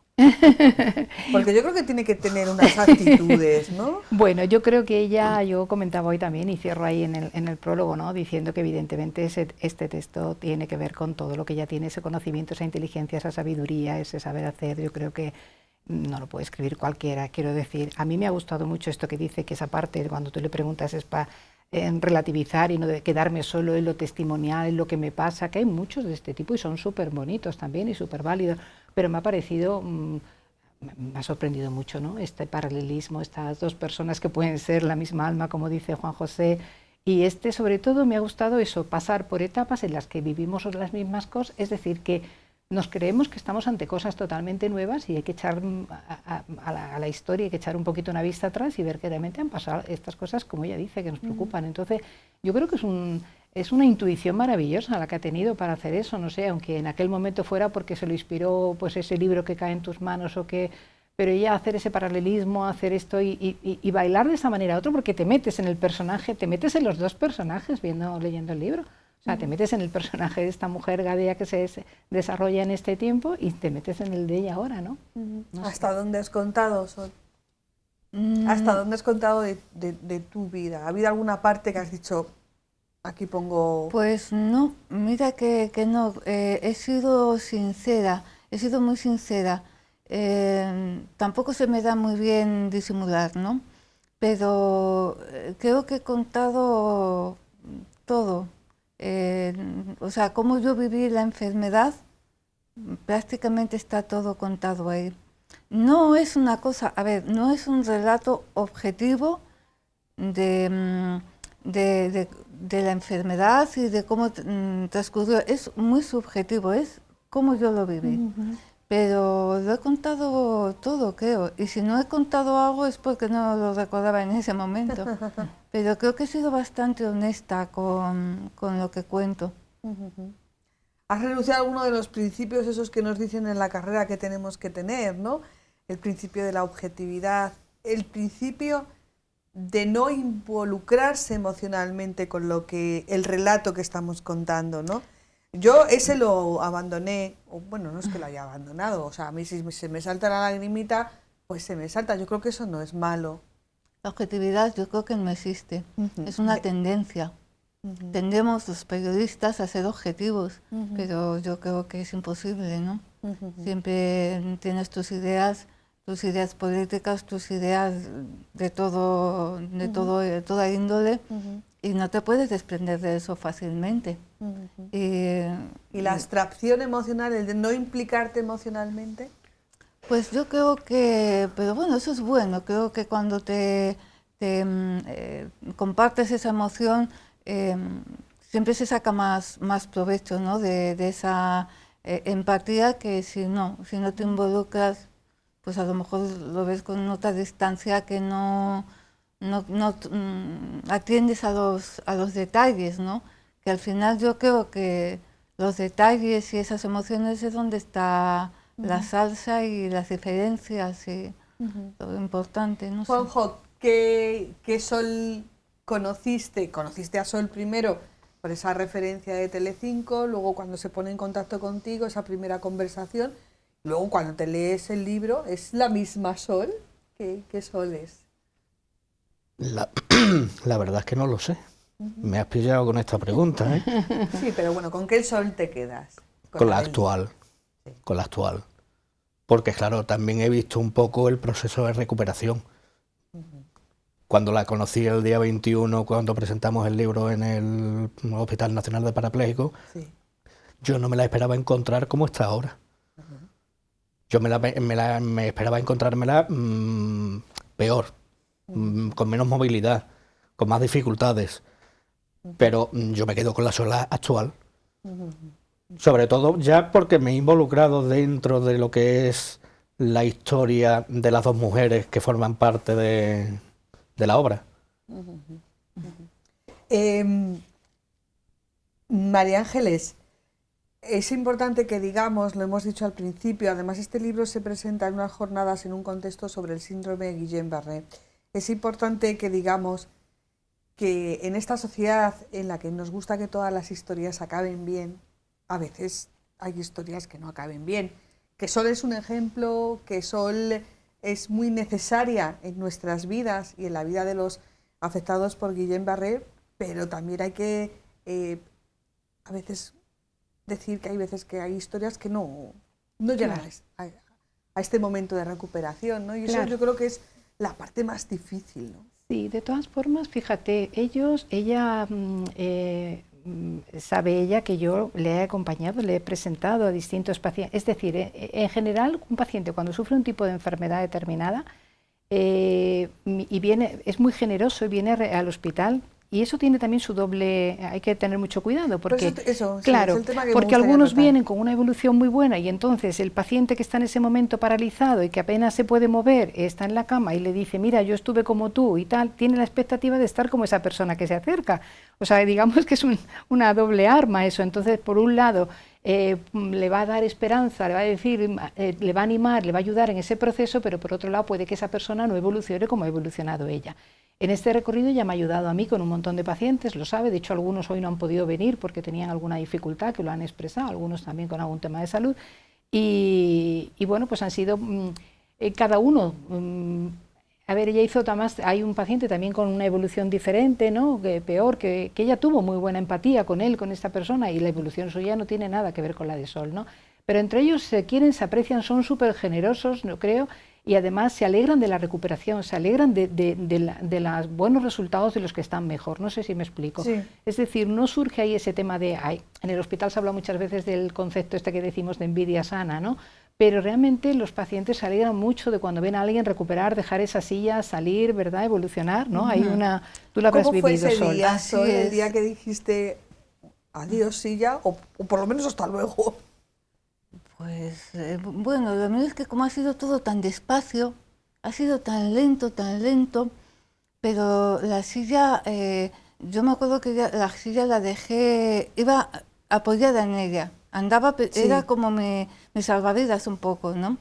Speaker 1: Porque yo creo que tiene que tener unas actitudes, ¿no?
Speaker 6: Bueno, yo creo que ella, yo comentaba hoy también y cierro ahí en el prólogo, ¿no? Diciendo que evidentemente este texto tiene que ver con todo lo que ella tiene, ese conocimiento, esa inteligencia, esa sabiduría, ese saber hacer. Yo creo que no lo puede escribir cualquiera, quiero decir. A mí me ha gustado mucho esto que dice, que esa parte, cuando tú le preguntas, es para relativizar y no de quedarme solo en lo testimonial, en lo que me pasa, que hay muchos de este tipo y son súper bonitos también y súper válidos, pero me ha parecido, me ha sorprendido mucho, ¿no? Este paralelismo, estas dos personas que pueden ser la misma alma, como dice Juan José, y sobre todo me ha gustado eso, pasar por etapas en las que vivimos las mismas cosas, es decir, que nos creemos que estamos ante cosas totalmente nuevas y hay que echar a la historia, hay que echar un poquito una vista atrás y ver que realmente han pasado estas cosas, como ella dice, que nos preocupan. Entonces, yo creo que es una intuición maravillosa la que ha tenido para hacer eso, no sé, aunque en aquel momento fuera porque se lo inspiró pues ese libro que cae en tus manos o que... Pero ella hacer ese paralelismo, hacer esto y bailar de esa manera a otro, porque te metes en el personaje, te metes en los dos personajes leyendo el libro. O sea, te metes en el personaje de esta mujer Gadea que se desarrolla en este tiempo y te metes en el de ella ahora, ¿no? No sé.
Speaker 1: ¿Hasta dónde has contado, Sol? ¿Hasta dónde has contado de tu vida? ¿Ha habido alguna parte que has dicho, aquí pongo...?
Speaker 2: Pues no, mira que no, he sido sincera, he sido muy sincera. Tampoco se me da muy bien disimular, ¿no? Pero creo que he contado todo. O sea, cómo yo viví la enfermedad, prácticamente está todo contado ahí. No es una cosa, a ver, no es un relato objetivo de la enfermedad y de cómo transcurrió. Es muy subjetivo, es como yo lo viví. Pero lo he contado todo, creo. Y si no he contado algo es porque no lo recordaba en ese momento. Pero creo que he sido bastante honesta con lo que cuento.
Speaker 1: Has renunciado a uno de los principios esos que nos dicen en la carrera que tenemos que tener, ¿no? El principio de la objetividad, el principio de no involucrarse emocionalmente con el relato que estamos contando, ¿no? Yo ese lo abandoné, o bueno, no es que lo haya abandonado, o sea, a mí si se me salta la lagrimita, pues se me salta. Yo creo que eso no es malo.
Speaker 2: La objetividad yo creo que no existe, es una tendencia. Tendemos los periodistas a ser objetivos, pero yo creo que es imposible, ¿no? Siempre tienes tus ideas políticas, tus ideas de toda índole, y no te puedes desprender de eso fácilmente.
Speaker 1: ¿Y la abstracción emocional, el de no implicarte emocionalmente?
Speaker 2: Pues yo creo que, pero bueno, eso es bueno, creo que cuando compartes esa emoción, siempre se saca más provecho, ¿no? de esa empatía, que si no te involucras, pues a lo mejor lo ves con otra distancia, que no atiendes a los detalles, ¿no? Que al final yo creo que los detalles y esas emociones es donde está la salsa y las diferencias y lo importante, no sé.
Speaker 1: Juanjo, ¿qué Sol conociste? Conociste a Sol primero por esa referencia de Telecinco, luego cuando se pone en contacto contigo, esa primera conversación, luego cuando te lees el libro, ¿es la misma Sol? ¿Qué Sol es?
Speaker 5: La verdad es que no lo sé. Me has pillado con esta pregunta, ¿eh?
Speaker 1: Sí, pero bueno, ¿con qué Sol te quedas?
Speaker 5: Con la actual. Sí. Con la actual. Porque claro, también he visto un poco el proceso de recuperación. Cuando la conocí el día 21, cuando presentamos el libro en el Hospital Nacional de Parapléjicos, sí, yo no me la esperaba encontrar como está ahora. Yo me esperaba encontrármela peor, con menos movilidad, con más dificultades. Pero yo me quedo con la Sol actual. Sobre todo ya porque me he involucrado dentro de lo que es la historia de las dos mujeres que forman parte de la obra.
Speaker 1: María Ángeles, es importante que digamos, lo hemos dicho al principio, además este libro se presenta en unas jornadas en un contexto sobre el síndrome de Guillain-Barré. Es importante que digamos que en esta sociedad en la que nos gusta que todas las historias acaben bien, a veces hay historias que no acaben bien. Que Sol es un ejemplo, que Sol es muy necesaria en nuestras vidas y en la vida de los afectados por Guillain-Barré, pero también hay que a veces decir que hay veces que hay historias que no llegan a este momento de recuperación, ¿no? Y eso yo creo que es la parte más difícil, ¿no?
Speaker 6: Sí, de todas formas, fíjate, sabe ella que yo le he acompañado, le he presentado a distintos pacientes. Es decir, en general, un paciente cuando sufre un tipo de enfermedad determinada y es muy generoso y viene al hospital, y eso tiene también su doble, hay que tener mucho cuidado, porque claro, sí, es el tema que porque algunos vienen con una evolución muy buena y entonces el paciente que está en ese momento paralizado y que apenas se puede mover, está en la cama y le dice, mira, yo estuve como tú y tal, tiene la expectativa de estar como esa persona que se acerca. O sea, digamos que es una doble arma eso. Entonces, por un lado, le va a dar esperanza, le va a decir, le va a animar, le va a ayudar en ese proceso, pero por otro lado puede que esa persona no evolucione como ha evolucionado ella. En este recorrido ya me ha ayudado a mí con un montón de pacientes, lo sabe, de hecho algunos hoy no han podido venir porque tenían alguna dificultad, que lo han expresado, algunos también con algún tema de salud, y bueno, pues han sido cada uno, a ver, ella hizo hay un paciente también con una evolución diferente, ¿no? Que ella tuvo muy buena empatía con él, con esta persona, y la evolución suya no tiene nada que ver con la de Sol, ¿no? Pero entre ellos se quieren, se aprecian, son súper generosos, no creo, y además se alegran de la recuperación, se alegran de los buenos resultados de los que están mejor. No sé si me explico.
Speaker 1: Sí.
Speaker 6: Es decir, no surge ahí ese tema de... en el hospital se habla muchas veces del concepto este que decimos de envidia sana, ¿no? Pero realmente los pacientes se alegran mucho de cuando ven a alguien recuperar, dejar esa silla, salir, ¿verdad? Evolucionar, ¿no? Hay una... Tú lo habrás vivido,
Speaker 1: ¿Cómo fue ese
Speaker 6: Sol.
Speaker 1: día, Sol, el día que dijiste adiós silla o por lo menos hasta luego?
Speaker 2: Pues bueno, lo mío es que como ha sido todo tan despacio, ha sido tan lento, pero la silla, yo me acuerdo que la silla la dejé, iba apoyada en ella, andaba,
Speaker 1: Sí.
Speaker 2: era como mi salvavidas un poco, ¿no?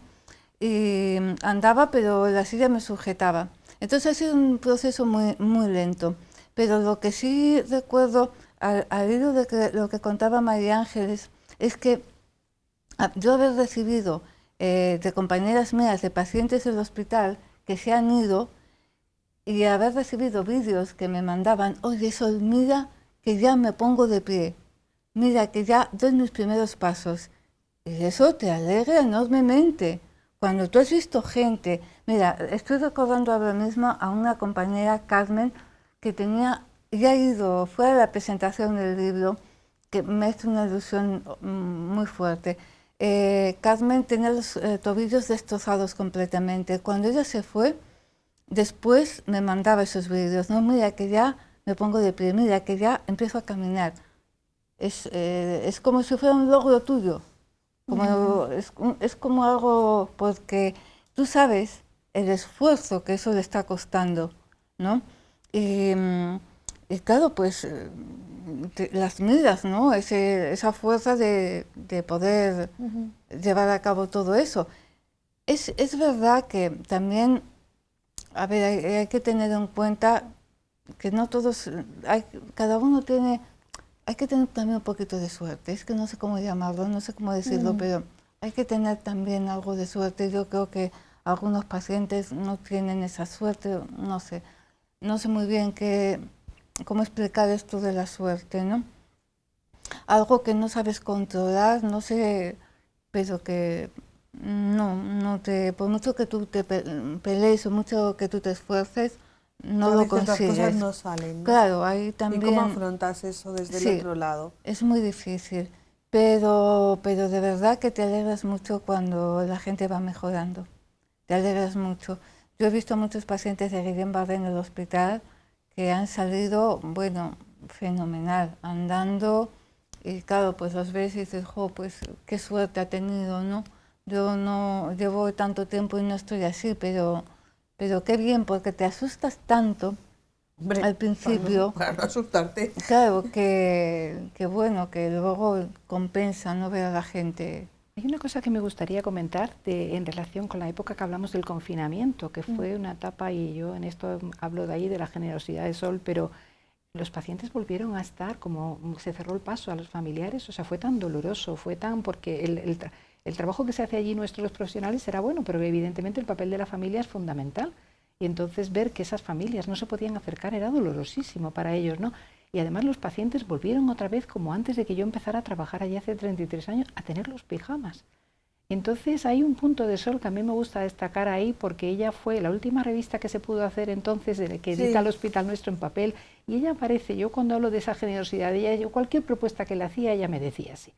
Speaker 2: Y andaba, pero la silla me sujetaba. Entonces ha sido un proceso muy lento, pero lo que sí recuerdo, al hilo de lo que contaba María Ángeles, es que yo haber recibido de compañeras mías, de pacientes del hospital que se han ido, y haber recibido vídeos que me mandaban, oye Sol, mira que ya me pongo de pie, mira que ya doy mis primeros pasos. Y eso te alegra enormemente. Cuando tú has visto gente, mira, estoy recordando ahora mismo a una compañera, Carmen, que fue a la presentación del libro, que me hace una ilusión muy fuerte. Carmen tenía los tobillos destrozados completamente. Cuando ella se fue, después me mandaba esos vídeos, no, mira que ya me pongo de pie, mira que ya empiezo a caminar. Es como si fuera un logro tuyo, es como algo, porque tú sabes el esfuerzo que eso le está costando, ¿no? Y claro, pues las miras, ¿no? Esa fuerza de poder llevar a cabo todo eso. Es verdad que también, a ver, hay que tener en cuenta que no todos, cada uno tiene, hay que tener también un poquito de suerte. Es que no sé cómo llamarlo, no sé cómo decirlo, pero hay que tener también algo de suerte. Yo creo que algunos pacientes no tienen esa suerte, no sé muy bien cómo explicar esto de la suerte, ¿no? Algo que no sabes controlar, no sé, pero que por mucho que tú te pelees o mucho que tú te esfuerces, no lo consigues.
Speaker 1: Las cosas no salen, ¿no?
Speaker 2: Claro, ahí también...
Speaker 1: ¿Y cómo afrontas eso desde el otro lado?
Speaker 2: Es muy difícil, pero de verdad que te alegras mucho cuando la gente va mejorando, te alegras mucho. Yo he visto a muchos pacientes de Guillain-Barré en el hospital que han salido, bueno, fenomenal, andando, y claro, pues los ves y dices, jo, pues qué suerte ha tenido, ¿no? Yo no llevo tanto tiempo y no estoy así, pero qué bien, porque te asustas tanto. Hombre, al principio,
Speaker 1: para no asustarte.
Speaker 2: Claro, que bueno, que luego compensa no ver a la gente.
Speaker 6: Hay una cosa que me gustaría comentar en relación con la época que hablamos del confinamiento, que fue una etapa, y yo en esto hablo de ahí, de la generosidad de Sol, pero los pacientes volvieron a estar, como se cerró el paso a los familiares, o sea, fue tan doloroso, fue tan, porque el trabajo que se hace allí nuestros profesionales era bueno, pero evidentemente el papel de la familia es fundamental. Y entonces ver que esas familias no se podían acercar era dolorosísimo para ellos, ¿no? Y además los pacientes volvieron otra vez, como antes de que yo empezara a trabajar allí hace 33 años, a tener los pijamas. Entonces hay un punto de Sol que a mí me gusta destacar ahí, porque ella fue la última revista que se pudo hacer entonces, que edita el hospital nuestro en papel, y ella aparece, yo cuando hablo de esa generosidad de ella, yo cualquier propuesta que le hacía, ella me decía así.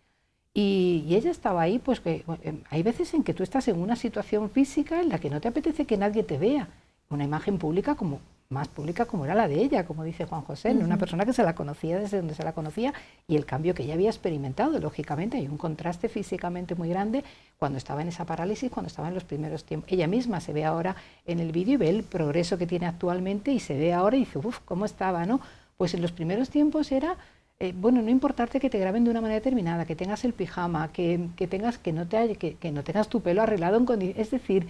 Speaker 6: Y ella estaba ahí, pues que hay veces en que tú estás en una situación física en la que no te apetece que nadie te vea. Una imagen pública más pública como era la de ella, como dice Juan José, una persona que se la conocía desde donde se la conocía, y el cambio que ella había experimentado, lógicamente, hay un contraste físicamente muy grande cuando estaba en esa parálisis, cuando estaba en los primeros tiempos. Ella misma se ve ahora en el vídeo y ve el progreso que tiene actualmente, y se ve ahora y dice, uff, ¿cómo estaba, no? Pues en los primeros tiempos era, bueno, no importarte que te graben de una manera determinada, que tengas el pijama, que no tengas tu pelo arreglado en condiciones, es decir,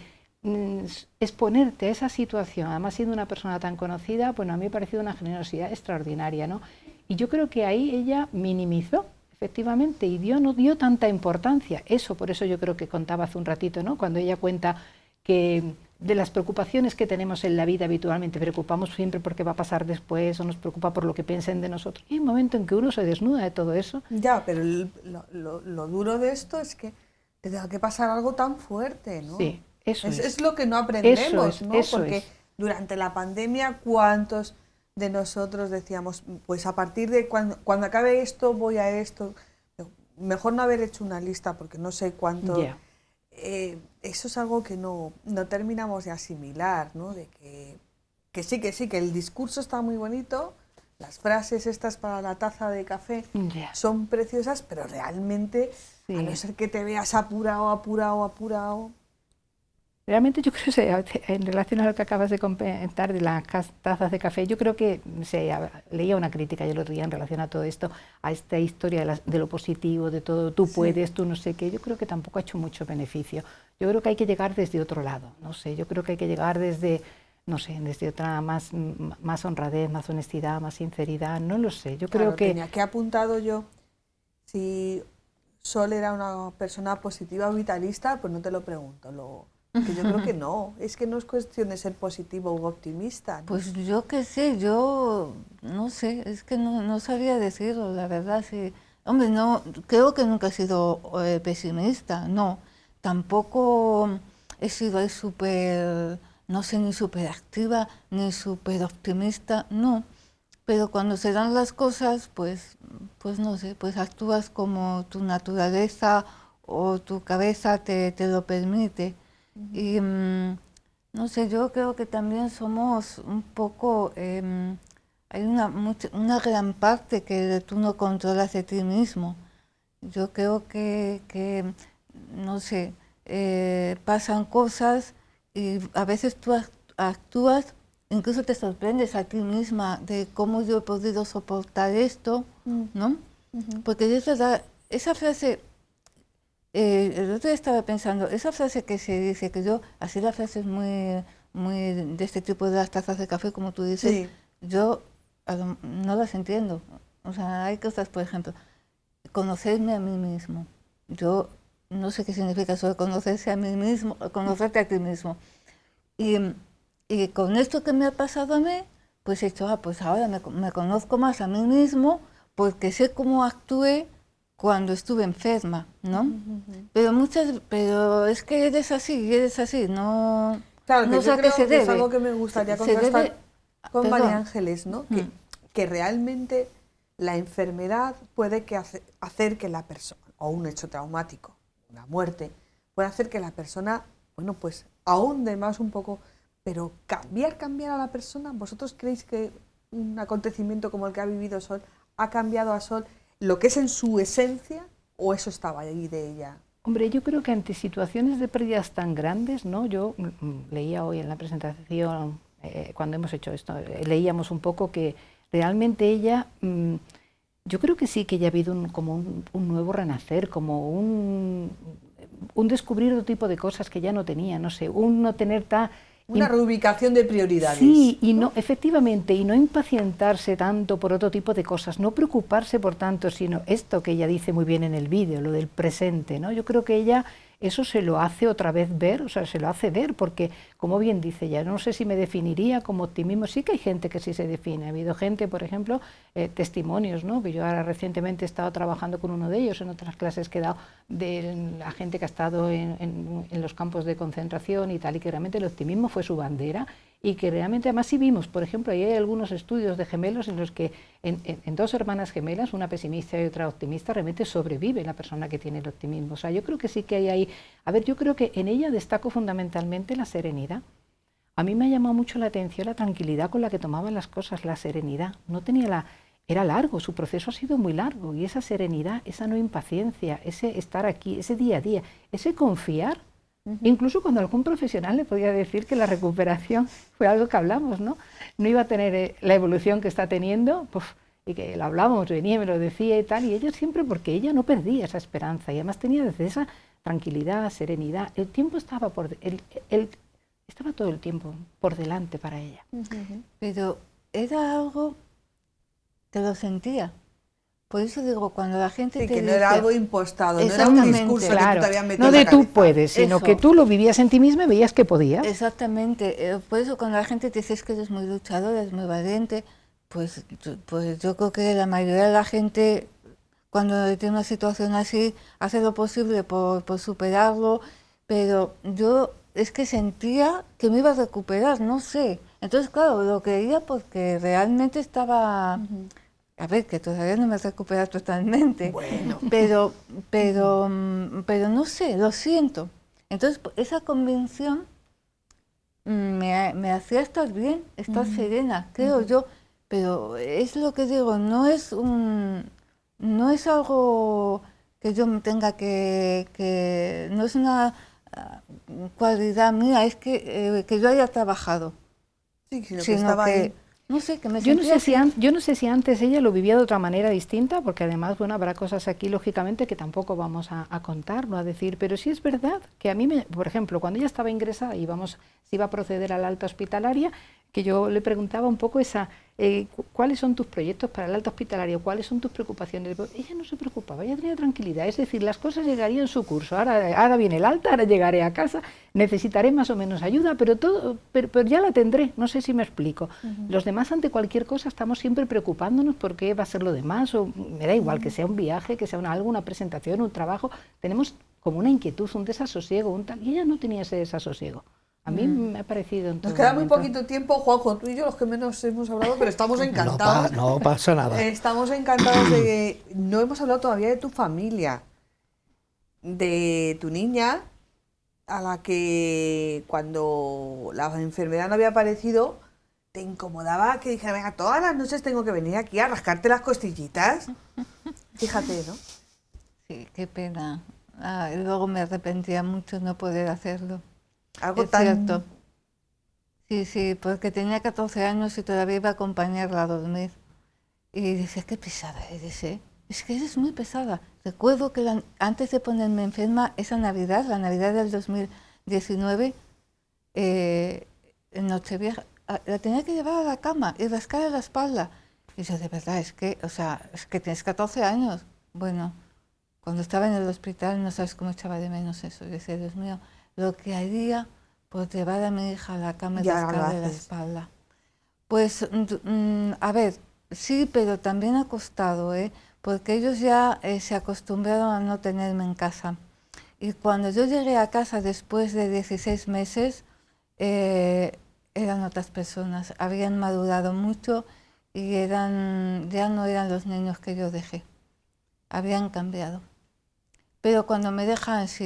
Speaker 6: exponerte a esa situación, además siendo una persona tan conocida, bueno, a mí me ha parecido una generosidad extraordinaria, ¿no? Y yo creo que ahí ella minimizó, efectivamente, y no dio tanta importancia. Por eso yo creo que contaba hace un ratito, ¿no? Cuando ella cuenta que de las preocupaciones que tenemos en la vida habitualmente, preocupamos siempre por qué va a pasar después, o nos preocupa por lo que piensen de nosotros. Y hay un momento en que uno se desnuda de todo eso.
Speaker 1: Ya, pero lo duro de esto es que te tenga que pasar algo tan fuerte, ¿no?
Speaker 6: Sí.
Speaker 1: Es lo que no aprendemos, ¿no?
Speaker 6: Eso
Speaker 1: Porque durante la pandemia, ¿cuántos de nosotros decíamos, pues a partir de cuando acabe esto, voy a esto? Mejor no haber hecho una lista porque no sé cuánto...
Speaker 6: Yeah.
Speaker 1: Eso es algo que no terminamos de asimilar, ¿no? De que sí, que el discurso está muy bonito, las frases estas para la taza de café son preciosas, pero realmente, a no ser que te veas apurado...
Speaker 6: Realmente yo creo que en relación a lo que acabas de comentar de las tazas de café, yo creo que leía una crítica yo el otro día en relación a todo esto, a esta historia de lo positivo, de todo, tú puedes, tú no sé qué, yo creo que tampoco ha hecho mucho beneficio. Yo creo que hay que llegar desde otro lado, no sé, yo creo que hay que llegar desde, no sé, desde otra más honradez, más honestidad, más sinceridad, no lo sé, yo creo que...
Speaker 1: Tenía que apuntado yo, si Sol era una persona positiva o vitalista, pues no te lo pregunto, que yo creo que no, es que no es cuestión de ser positivo u optimista, ¿no?
Speaker 2: Pues yo qué sé, yo no sé, es que no sabría decirlo, la verdad, sí. Hombre, no, creo que nunca he sido pesimista, no, tampoco he sido ahí súper, no sé, ni súper activa, ni súper optimista, no, pero cuando se dan las cosas, pues no sé, pues actúas como tu naturaleza o tu cabeza te lo permite. Y no sé, yo creo que también somos un poco, hay una gran parte que tú no controlas de ti mismo. Yo creo que no sé, pasan cosas y a veces tú actúas, incluso te sorprendes a ti misma de cómo yo he podido soportar esto, ¿no? Porque es verdad, esa frase... el otro día estaba pensando, esa frase que se dice, que yo, así las frases muy de este tipo de las tazas de café, como tú dices, yo no las entiendo. O sea, hay cosas, por ejemplo, conocerme a mí mismo. Yo no sé qué significa eso de conocerse a mí mismo, conocerte a ti mismo. Y con esto que me ha pasado a mí, pues he dicho, pues ahora me conozco más a mí mismo porque sé cómo actué cuando estuve enferma, ¿no? Pero es que eres así, no...
Speaker 1: Claro, que
Speaker 2: no
Speaker 1: yo
Speaker 2: sé a
Speaker 1: creo
Speaker 2: qué se
Speaker 1: que es
Speaker 2: debe.
Speaker 1: algo que me gustaría contrastar con María Ángeles, ¿no? Que realmente la enfermedad puede hacer que la persona, o un hecho traumático, una muerte, puede hacer que la persona, bueno, pues ahonde más un poco, pero cambiar a la persona, ¿vosotros creéis que un acontecimiento como el que ha vivido Sol ha cambiado a Sol lo que es en su esencia, o eso estaba ahí de ella?
Speaker 6: Hombre, yo creo que ante situaciones de pérdidas tan grandes, ¿no? Yo leía hoy en la presentación, cuando hemos hecho esto, leíamos un poco que realmente ella, yo creo que sí, que ella ha habido como un nuevo renacer, como un descubrir otro tipo de cosas que ya no tenía, no sé, un no tener
Speaker 1: una reubicación de prioridades.
Speaker 6: Sí, y no, efectivamente, y no impacientarse tanto por otro tipo de cosas, no preocuparse por tanto, sino esto que ella dice muy bien en el vídeo, lo del presente, ¿no? Yo creo que ella eso se lo hace otra vez ver, o sea, se lo hace ver, porque, como bien dice ella, no sé si me definiría como optimismo, sí que hay gente que sí se define, ha habido gente, por ejemplo, testimonios, ¿no? Que yo ahora recientemente he estado trabajando con uno de ellos en otras clases que he dado, de la gente que ha estado en los campos de concentración y tal, y que realmente el optimismo fue su bandera, y que realmente además sí vimos, por ejemplo, ahí hay algunos estudios de gemelos en los que en dos hermanas gemelas, una pesimista y otra optimista, realmente sobrevive la persona que tiene el optimismo. O sea, yo creo que sí que hay ahí, a ver, yo creo que en ella destaco fundamentalmente la serenidad. A mí me ha llamado mucho la atención la tranquilidad con la que tomaban las cosas, la serenidad. No tenía era largo, su proceso ha sido muy largo, y esa serenidad, esa no impaciencia, ese estar aquí, ese día a día, ese confiar. Incluso cuando algún profesional le podía decir que la recuperación fue algo que hablamos, ¿no? No iba a tener la evolución que está teniendo, pues, y que lo hablábamos, venía, me lo decía y tal, y ella siempre, porque ella no perdía esa esperanza, y además tenía desde esa tranquilidad, serenidad, el tiempo estaba estaba todo el tiempo por delante para ella.
Speaker 2: Pero era algo que lo sentía. Por eso digo, cuando la gente te
Speaker 1: que no
Speaker 2: dice,
Speaker 1: era algo impostado, no era un discurso
Speaker 6: claro,
Speaker 1: que tú te habías metido
Speaker 6: no
Speaker 1: en la
Speaker 6: de tú
Speaker 1: cabeza.
Speaker 6: puedes, sino
Speaker 2: Eso.
Speaker 6: que tú lo vivías en ti misma y veías que podías.
Speaker 2: Exactamente, por eso cuando la gente te dice que eres muy luchadora, eres muy valiente, pues yo creo que la mayoría de la gente, cuando tiene una situación así, hace lo posible por superarlo, pero yo es que sentía que me iba a recuperar, no sé. Entonces, claro, lo creía porque realmente estaba... A ver, que todavía no me he recuperado totalmente,
Speaker 1: Bueno.
Speaker 2: pero no sé, lo siento. Entonces, esa convicción me hacía estar bien, estar serena, creo yo. Pero es lo que digo, no es algo que yo me tenga no es una cualidad mía, es que yo haya trabajado.
Speaker 1: Sí, sino que
Speaker 2: Sino
Speaker 1: estaba
Speaker 2: que,
Speaker 1: ahí.
Speaker 2: no sé, que me
Speaker 6: Yo no,
Speaker 2: sentía
Speaker 6: sé si yo no sé si antes ella lo vivía de otra manera distinta, porque además, bueno, habrá cosas aquí, lógicamente, que tampoco vamos a contar, no a decir, pero sí es verdad que a mí, por ejemplo, cuando ella estaba ingresada y se iba a proceder a la alta hospitalaria, que yo le preguntaba un poco ¿cuáles son tus proyectos para el alta hospitalaria? ¿Cuáles son tus preocupaciones? Ella no se preocupaba, ella tenía tranquilidad, es decir, las cosas llegarían en su curso, ahora viene el alta, ahora llegaré a casa, necesitaré más o menos ayuda, pero ya la tendré, no sé si me explico. Los demás, ante cualquier cosa, estamos siempre preocupándonos por qué va a ser lo demás, o me da igual que sea un viaje, que sea algo, una presentación, un trabajo, tenemos como una inquietud, un desasosiego, y ella no tenía ese desasosiego. A mí me ha parecido en todo
Speaker 1: Nos queda muy
Speaker 6: momento.
Speaker 1: poquito tiempo, Juanjo, tú y yo los que menos hemos hablado, pero estamos encantados.
Speaker 5: No pasa nada.
Speaker 1: Estamos encantados de que no hemos hablado todavía de tu familia, de tu niña, a la que cuando la enfermedad no había aparecido, te incomodaba que dijera, venga, todas las noches tengo que venir aquí a rascarte las costillitas. Fíjate, ¿no?
Speaker 2: Sí, qué pena. Y luego me arrepentía mucho no poder hacerlo.
Speaker 1: Algo
Speaker 2: Es
Speaker 1: tan...
Speaker 2: cierto. Sí, porque tenía 14 años y todavía iba a acompañarla a dormir. Y dice, qué pesada eres, ¿eh? Es que eres muy pesada. Recuerdo que antes de ponerme enferma, esa Navidad, la Navidad del 2019, en Nochevieja, la tenía que llevar a la cama y rascarle la espalda. Y yo, de verdad, es que tienes 14 años. Bueno, cuando estaba en el hospital no sabes cómo echaba de menos eso. Y decía, Dios mío, lo que haría por llevar a mi hija a la cama y rascarle la espalda. Pues, a ver, sí, pero también ha costado, porque ellos ya se acostumbraron a no tenerme en casa. Y cuando yo llegué a casa después de 16 meses, eran otras personas, habían madurado mucho y ya no eran los niños que yo dejé, habían cambiado. Pero cuando me dejan, les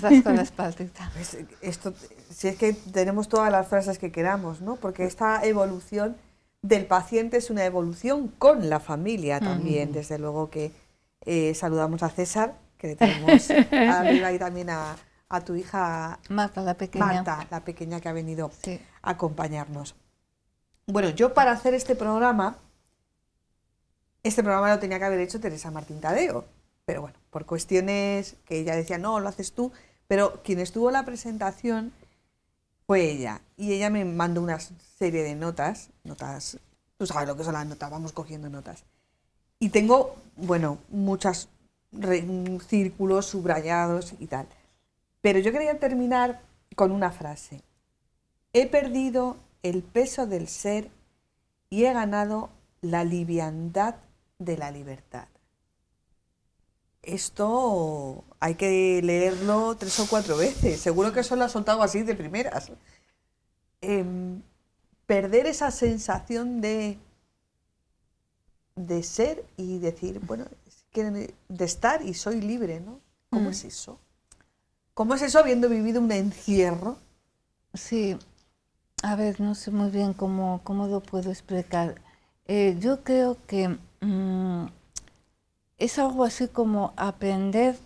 Speaker 2: rasco la espaldita.
Speaker 1: Pues esto, si es que tenemos todas las frases que queramos, ¿no? Porque esta evolución del paciente es una evolución con la familia también. Desde luego que saludamos a César, que le tenemos arriba, y también a tu hija
Speaker 2: Marta, la pequeña.
Speaker 1: Marta, la pequeña que ha venido a acompañarnos. Bueno, yo para hacer este programa lo tenía que haber hecho Teresa Martín Tadeo. Pero bueno, por cuestiones que ella decía, no, lo haces tú, pero quien estuvo en la presentación fue ella. Y ella me mandó una serie de notas, tú sabes lo que son las notas, vamos cogiendo notas. Y tengo, bueno, muchos círculos subrayados y tal. Pero yo quería terminar con una frase. He perdido el peso del ser y he ganado la liviandad de la libertad. Esto hay que leerlo 3 o 4 veces. Seguro que eso lo ha soltado así de primeras. Perder esa sensación de ser y decir, bueno, de estar y soy libre, ¿no? ¿Cómo es eso? ¿Cómo es eso habiendo vivido un encierro?
Speaker 2: Sí, a ver, no sé muy bien cómo lo puedo explicar. Yo creo que es algo así como aprender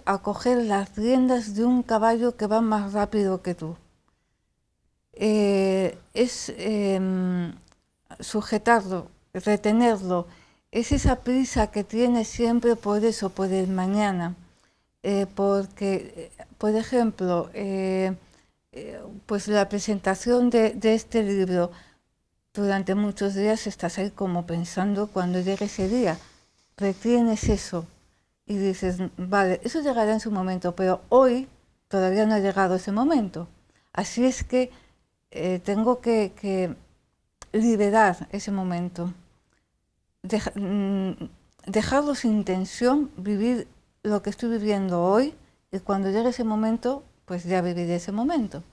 Speaker 2: a coger las riendas de un caballo que va más rápido que tú. Es sujetarlo, retenerlo, es esa prisa que tienes siempre por eso, por el mañana. Porque, por ejemplo, pues la presentación de este libro, durante muchos días estás ahí como pensando cuando llegue ese día, retienes eso y dices, vale, eso llegará en su momento, pero hoy todavía no ha llegado ese momento. Así es que tengo que liberar ese momento, dejarlo sin tensión, vivir lo que estoy viviendo hoy y cuando llegue ese momento, pues ya viviré ese momento.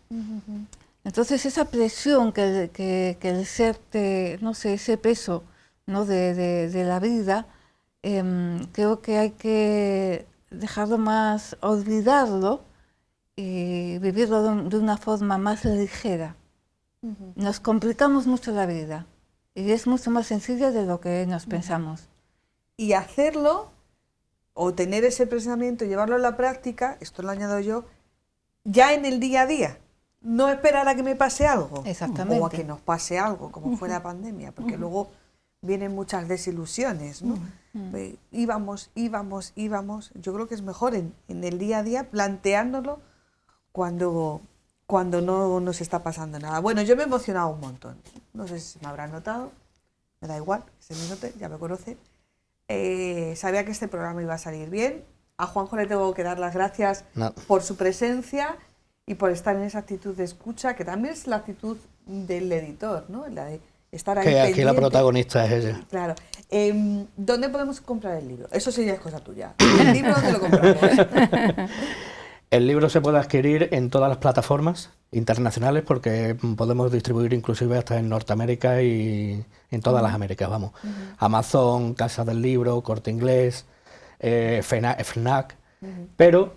Speaker 2: Entonces esa presión que el ser, no sé, ese peso, ¿no?, de la vida, creo que hay que dejarlo más, olvidarlo y vivirlo de una forma más ligera. Nos complicamos mucho la vida y es mucho más sencilla de lo que nos pensamos.
Speaker 1: Y hacerlo, o tener ese pensamiento y llevarlo a la práctica, esto lo añado yo, ya en el día a día. No esperar a que me pase algo.
Speaker 2: Exactamente.
Speaker 1: O a que nos pase algo, como fue la pandemia, porque luego vienen muchas desilusiones, ¿no? Íbamos. Yo creo que es mejor en el día a día planteándolo cuando no nos está pasando nada. Bueno, yo me he emocionado un montón. No sé si se me habrá notado, me da igual, que se me note, ya me conoce. Sabía que este programa iba a salir bien. A Juanjo le tengo que dar las gracias por su presencia y por estar en esa actitud de escucha, que también es la actitud del editor, ¿no? La de estar ahí
Speaker 5: que
Speaker 1: pendiente.
Speaker 5: aquí la protagonista es ella.
Speaker 1: Claro. ¿Dónde podemos comprar el libro? Eso sí ya es cosa tuya. ¿El libro dónde lo compramos?
Speaker 5: El libro se puede adquirir en todas las plataformas internacionales porque podemos distribuir inclusive hasta en Norteamérica y en todas las Américas, vamos. Amazon, Casa del Libro, Corte Inglés, FNAC, pero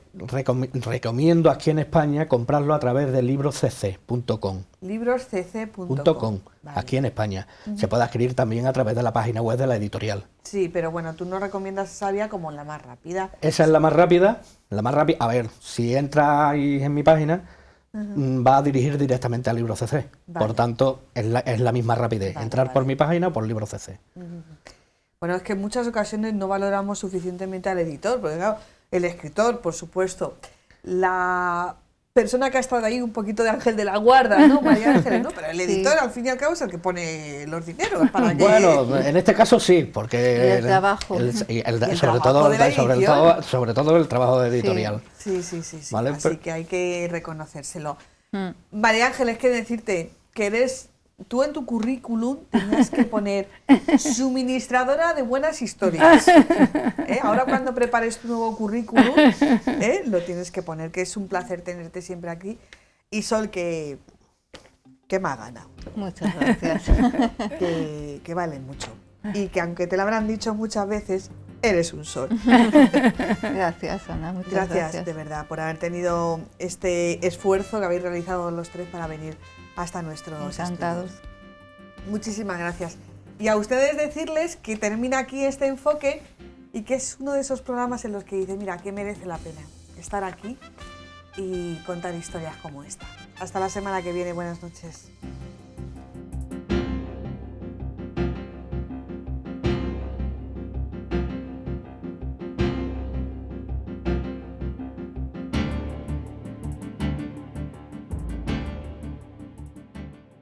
Speaker 5: recomiendo aquí en España comprarlo a través de libroscc.com.
Speaker 1: Libroscc.com.
Speaker 5: Vale. Aquí en España. Se puede adquirir también a través de la página web de la editorial.
Speaker 1: Sí, pero bueno, tú no recomiendas esa vía como la más rápida.
Speaker 5: Esa es la más rápida. A ver, si entra ahí en mi página, va a dirigir directamente a LibroCC. Vale. Por tanto, es la misma rapidez. Entrar por mi página o por LibroCC.
Speaker 1: Bueno, es que en muchas ocasiones no valoramos suficientemente al editor, porque claro, el escritor, por supuesto, la persona que ha estado ahí un poquito de ángel de la guarda, ¿no? María Ángeles, ¿no? Pero el editor, al fin y al cabo, es el que pone los dineros para que...
Speaker 5: Bueno, en este caso sí, porque...
Speaker 2: el trabajo.
Speaker 5: Sobre todo el trabajo editorial.
Speaker 1: Sí.
Speaker 5: ¿Vale?
Speaker 1: Así que hay que reconocérselo. María Ángeles, que decirte que eres... Tú en tu currículum tenías que poner suministradora de buenas historias. Ahora cuando prepares tu nuevo currículum, lo tienes que poner, que es un placer tenerte siempre aquí. Y Sol, que me ha ganado.
Speaker 2: Muchas gracias.
Speaker 1: Que vale mucho. Y que aunque te lo habrán dicho muchas veces, eres un sol.
Speaker 2: Gracias, Ana. Muchas
Speaker 1: gracias de verdad por haber tenido este esfuerzo que habéis realizado los tres para venir hasta nuestros
Speaker 2: encantados.
Speaker 1: estudios. Muchísimas gracias. Y a ustedes decirles que termina aquí este enfoque y que es uno de esos programas en los que dice, mira, que merece la pena estar aquí y contar historias como esta. Hasta la semana que viene. Buenas noches.